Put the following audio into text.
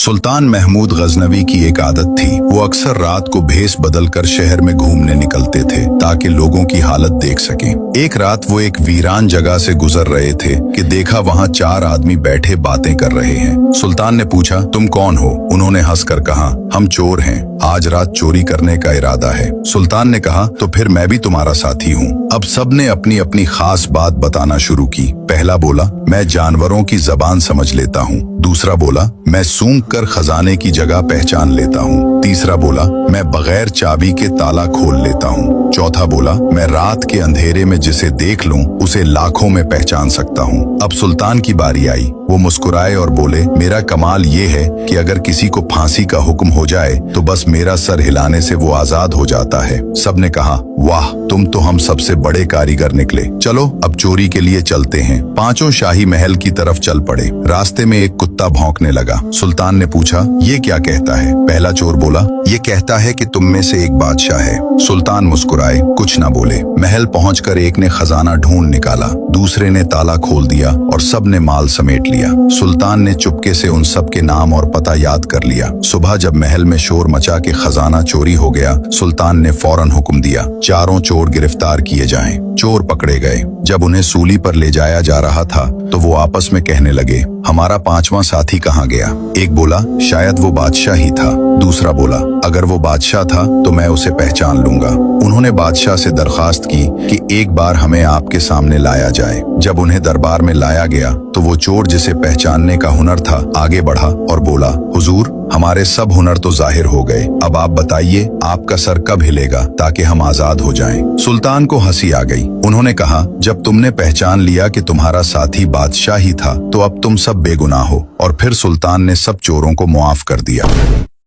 सुल्तान महमूद गजनवी की एक आदत थी। वो अक्सर रात को भेस बदल कर शहर में घूमने निकलते थे ताकि लोगों की हालत देख सकें। एक रात वो एक वीरान जगह से गुजर रहे थे कि देखा वहाँ 4 आदमी बैठे बातें कर रहे हैं। सुल्तान ने पूछा, तुम कौन हो? उन्होंने हंसकर कहा, हम चोर हैं, आज रात चोरी करने का इरादा है। सुल्तान ने कहा, तो फिर मैं भी तुम्हारा साथी हूँ। अब सबने अपनी अपनी खास बात बताना शुरू की। पहला बोला, मैं जानवरों की जबान समझ लेता हूँ। दूसरा बोला, मैं सूंघ कर खजाने की जगह पहचान लेता हूँ। तीसरा बोला, मैं बगैर चाबी के ताला खोल लेता हूँ। चौथा बोला, मैं रात के अंधेरे में जिसे देख लूं उसे लाखों में पहचान सकता हूँ। अब सुल्तान की बारी आई। वो मुस्कुराए और बोले, मेरा कमाल ये है कि अगर किसी को फांसी का हुक्म हो जाए तो बस मेरा सर हिलाने से वो आजाद हो जाता है। सबने कहा, वाह, तुम तो हम सबसे बड़े कारीगर निकले। चलो अब चोरी के लिए चलते हैं। पांचों शाही महल की तरफ चल पड़े। रास्ते में एक कुत्ता भौंकने लगा। सुल्तान ने पूछा, ये क्या कहता है? पहला चोर बोला, ये कहता है कि तुम में से एक बादशाह है। सुल्तान मुस्कुराए, कुछ ना बोले। महल पहुंचकर एक ने खजाना ढूंढ निकाला, दूसरे ने ताला खोल दिया और सब ने माल समेट लिया। सुल्तान ने चुपके से उन सब के नाम और पता याद कर लिया। सुबह जब महल में शोर मचा के खजाना चोरी हो गया, सुल्तान ने फौरन हुक्म दिया, चारों चोर गिरफ्तार किए जाएं। चोर पकड़े गए। जब उन्हें सूली पर ले जाया जा रहा था तो वो आपस में कहने लगे, हमारा 5वां साथी कहाँ गया? एक बोला, शायद वो बादशाह ही था। दूसरा बोला, अगर वो बादशाह था तो मैं उसे पहचान लूंगा। उन्होंने बादशाह से दरखास्त की कि एक बार हमें आपके सामने लाया जाए। जब उन्हें दरबार में लाया गया तो वो चोर जिसे पहचानने का हुनर था आगे बढ़ा और बोला, हुजूर, हमारे सब हुनर तो जाहिर हो गए। अब आप बताइए, आपका सर कब हिलेगा ताकि हम आजाद हो जाएं? सुल्तान को हंसी आ गई। उन्होंने कहा, जब तुमने पहचान लिया कि तुम्हारा साथी बादशाह ही था तो अब तुम सब बेगुनाह हो। और फिर सुल्तान ने सब चोरों को मुआफ कर दिया।